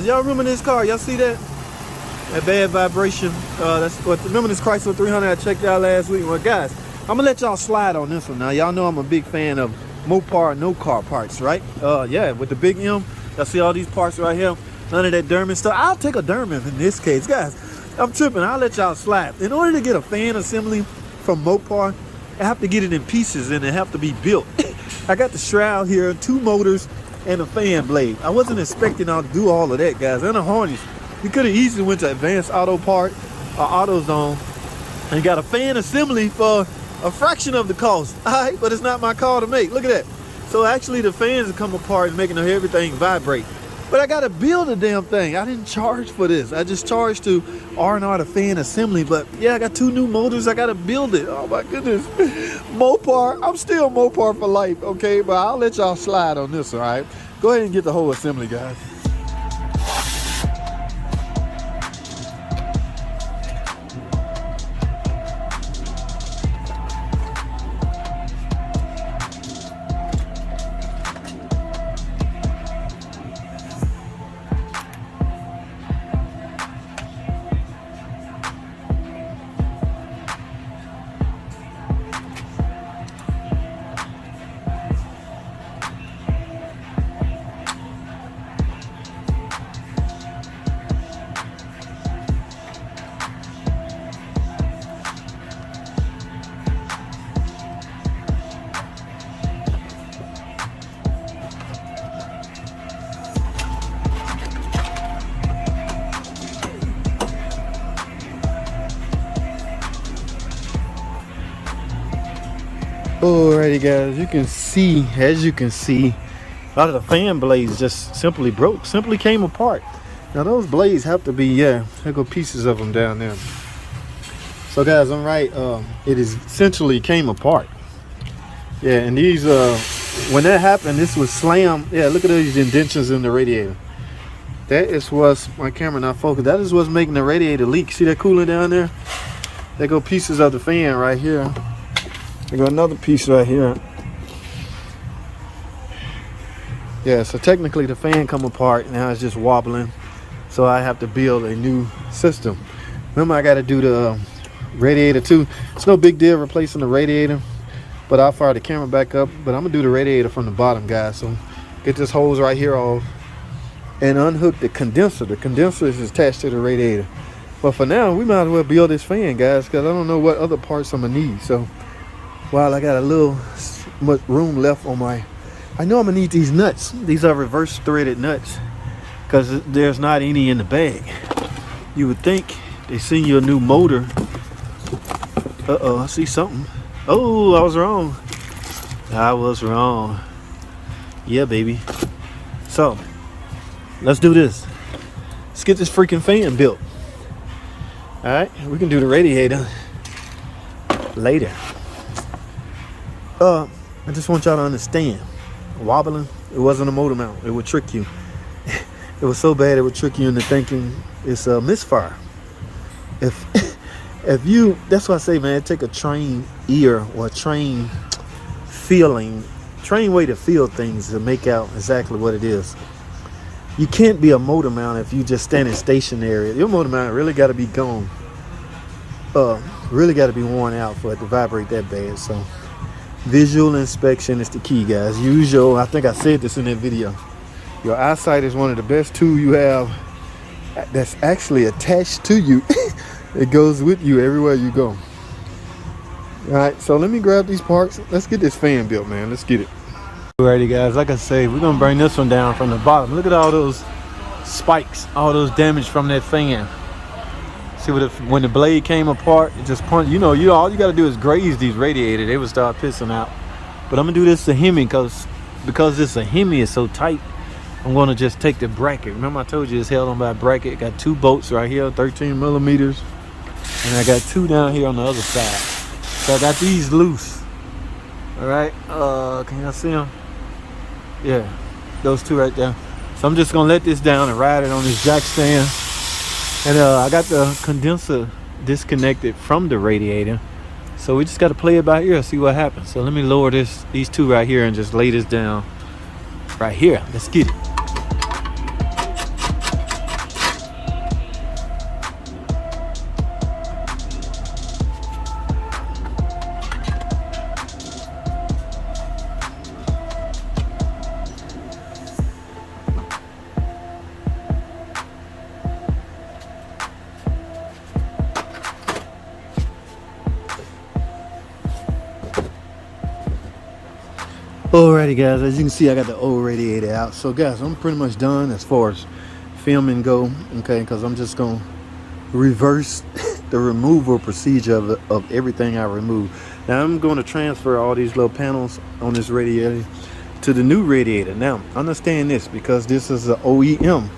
Y'all remember this car? Y'all see that? That bad vibration. That's what. Remember this Chrysler 300 I checked out last week? Well, guys, I'm gonna let y'all slide on this one now. Y'all know I'm a big fan of Mopar no car parts, right? Yeah, with the big M. Y'all see all these parts right here? None of that Derman stuff. I'll take a Derman in this case, guys. I'm tripping. I'll let y'all slide. In order to get a fan assembly from Mopar, I have to get it in pieces and it have to be built. I got the shroud here, 2 motors, and a fan blade. I wasn't expecting I'll do all of that, guys, and a harness. We could have easily went to Advanced Auto Part or AutoZone and got a fan assembly for a fraction of the cost. All right, but it's not my call to make. Look at that. So actually the fans have come apart and making everything vibrate. But I gotta build the damn thing. I didn't charge for this. I just charged to R&R the fan assembly. But yeah, I got 2 new motors. I gotta build it. Oh my goodness. Mopar. I'm still Mopar for life, okay? But I'll let y'all slide on this, all right? Go ahead and get the whole assembly, guys. Alrighty, guys, as you can see, a lot of the fan blades just simply broke, simply came apart. Now those blades have to be, yeah, there go pieces of them down there. So guys, I'm right, it is essentially came apart. Yeah, and these, when that happened, this was slammed. Yeah, look at these indentions in the radiator. That is what's, my camera not focused, that is what's making the radiator leak. See that coolant down there? There go pieces of the fan right here. I got another piece right here. Yeah, so technically the fan come apart. Now it's just wobbling. So I have to build a new system. Remember, I got to do the radiator too. It's no big deal replacing the radiator, but I'll fire the camera back up. But I'm going to do the radiator from the bottom, guys. So get this hose right here off and unhook the condenser. The condenser is attached to the radiator. But for now, we might as well build this fan, guys, because I don't know what other parts I'm going to need. So while I got a little much room left on my, I know I'm gonna need these nuts. These are reverse threaded nuts because there's not any in the bag. You would think they send you a new motor. Uh-oh, I see something. Oh, I was wrong. I was wrong. Yeah, baby. So let's do this. Let's get this freaking fan built. All right, we can do the radiator later. I just want y'all to understand, wobbling, it wasn't a motor mount. It would trick you. It was so bad it would trick you into thinking it's a misfire. If you, that's why I say, man, take a trained ear or a trained feeling, trained way to feel things to make out exactly what it is. You can't be a motor mount if you just standing stationary. Your motor mount really got to be gone. Really got to be worn out for it to vibrate that bad. So visual inspection is the key, guys. Use your, I think I said this in that video, your eyesight is one of the best tools you have that's actually attached to you. It goes with you everywhere you go. All right, so let me grab these parts. Let's get this fan built, man. Let's get it. Alrighty, guys, like I say, we're gonna bring this one down from the bottom. Look at all those spikes, all those damage from that fan. See what when the blade came apart, it just punched. You know, all you got to do is graze these radiators. They would start pissing out. But I'm gonna do this to Hemi because this a Hemi is so tight. I'm gonna just take the bracket. Remember I told you it's held on by a bracket. Got 2 bolts right here, 13 millimeters, and I got 2 down here on the other side. So I got these loose. All right. Can y'all see them? Yeah, those 2 right there. So I'm just gonna let this down and ride it on this jack stand. And I got the condenser disconnected from the radiator. So we just got to play it by ear, see what happens. So let me lower these 2 right here and just lay this down right here. Let's get it. Alrighty guys, as you can see I got the old radiator out. So guys, I'm pretty much done as far as filming go, okay, because I'm just gonna reverse the removal procedure of everything I removed. Now I'm going to transfer all these little panels on this radiator to the new radiator. Now understand this, because this is an OEM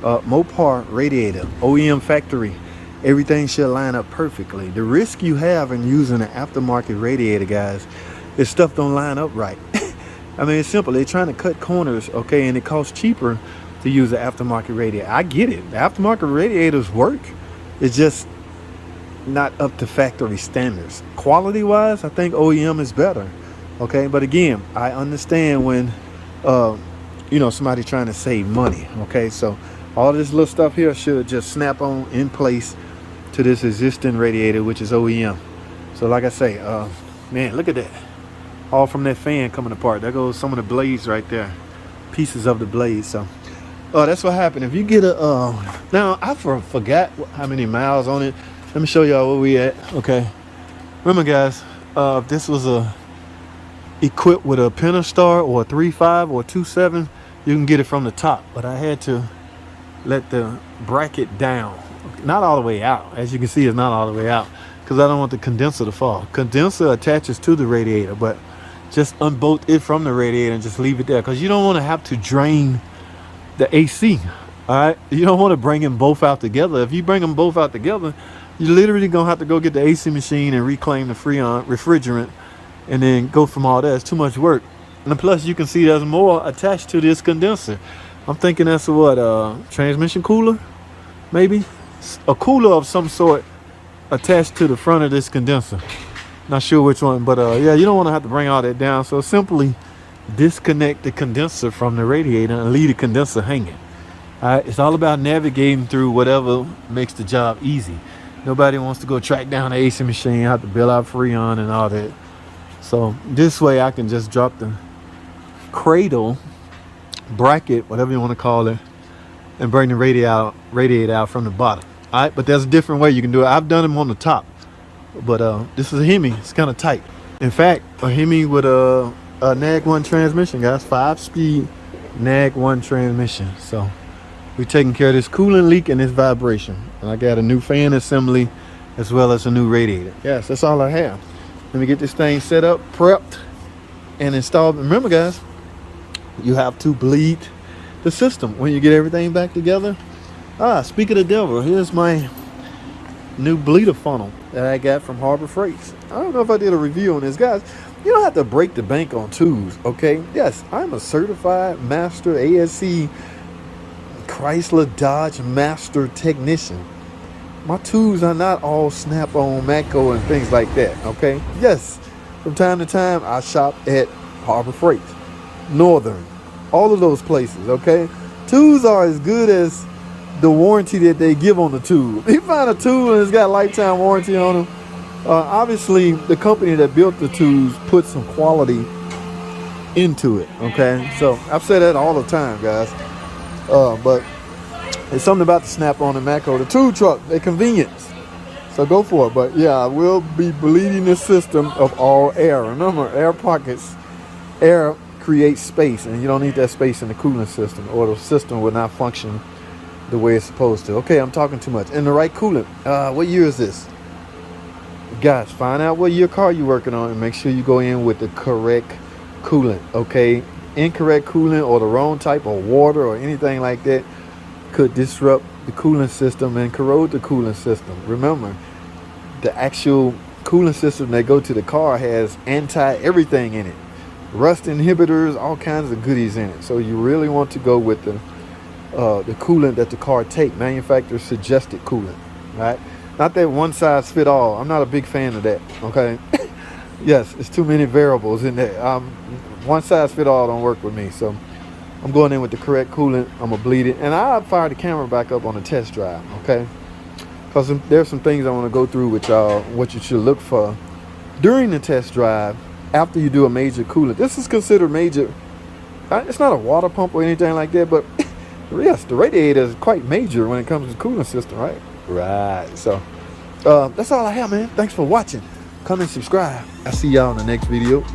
Mopar radiator, OEM factory, everything should line up perfectly. The risk you have in using an aftermarket radiator, guys, is stuff don't line up right. I mean, it's simple. They're trying to cut corners, okay, and it costs cheaper to use an aftermarket radiator. I get it. The aftermarket radiators work. It's just not up to factory standards. Quality wise, I think OEM is better, okay? But again, I understand when you know, somebody trying to save money, okay? So all this little stuff here should just snap on in place to this existing radiator, which is OEM. So like I say, man, look at that. All from that fan coming apart. There goes some of the blades right there, pieces of the blades. So that's what happened. If you get a now I forgot how many miles on it. Let me show y'all where we at. Okay, remember guys, if this was equipped with a Pentastar or a 3.5 or 2.7, you can get it from the top, but I had to let the bracket down, not all the way out. As you can see, it's not all the way out because I don't want the condenser to fall. Condenser attaches to the radiator, but just unbolt it from the radiator and just leave it there, because you don't want to have to drain the AC. All right, you don't want to bring them both out together. If you bring them both out together, you're literally gonna have to go get the AC machine and reclaim the Freon refrigerant and then go from all that. It's too much work. And plus you can see there's more attached to this condenser. I'm thinking that's what, transmission cooler, maybe a cooler of some sort attached to the front of this condenser. Not sure which one, but yeah, you don't want to have to bring all that down. So simply disconnect the condenser from the radiator and leave the condenser hanging. All right, it's all about navigating through whatever makes the job easy. Nobody wants to go track down the AC machine, have to bill out Freon and all that. So this way I can just drop the cradle, bracket, whatever you want to call it, and bring the radiator out from the bottom. All right, but there's a different way you can do it. I've done them on the top, but this is a Hemi. It's kind of tight. In fact, a Hemi with a nag 1 transmission, guys, 5-speed nag 1 transmission. So we're taking care of this coolant leak and this vibration, and I got a new fan assembly as well as a new radiator. Yes, that's all I have. Let me get this thing set up, prepped, and installed. Remember guys, you have to bleed the system when you get everything back together. Speak of the devil, here's my new bleeder funnel that I got from Harbor Freights. I don't know if I did a review on this, guys. You don't have to break the bank on tools, okay? Yes, I'm a certified master ASC Chrysler Dodge master technician. My tools are not all Snap-on, Matco, and things like that, okay? Yes, from time to time I shop at Harbor Freights, Northern, all of those places, okay? Tools are as good as the warranty that they give on the tool. If you find a tool and it's got lifetime warranty on them, obviously the company that built the tools put some quality into it, okay? So I've said that all the time, guys. But it's something about the Snap-on and Matco. The tool truck, they're convenience. So go for it. But yeah, I will be bleeding the system of all air. Remember, air pockets, air creates space, and you don't need that space in the cooling system, or the system will not function the way it's supposed to. Okay, I'm talking too much. And the right coolant. What year is this? Guys, find out what year car you're working on and make sure you go in with the correct coolant, okay? Incorrect coolant or the wrong type of water or anything like that could disrupt the cooling system and corrode the cooling system. Remember, the actual cooling system that go to the car has anti-everything in it. Rust inhibitors, all kinds of goodies in it. So you really want to go with the coolant that the car take, manufacturer suggested coolant, right? Not that one size fit all. I'm not a big fan of that, okay? Yes, it's too many variables in there. One size fit all don't work with me. So I'm going in with the correct coolant. I'm gonna bleed it, and I'll fire the camera back up on the test drive, okay? Because there's some things I want to go through with y'all, what you should look for during the test drive after you do a major coolant. This is considered major. It's not a water pump or anything like that, but yes, the radiator is quite major when it comes to the cooling system, right? Right. So that's all I have, man. Thanks for watching. Come and subscribe. I'll see y'all in the next video.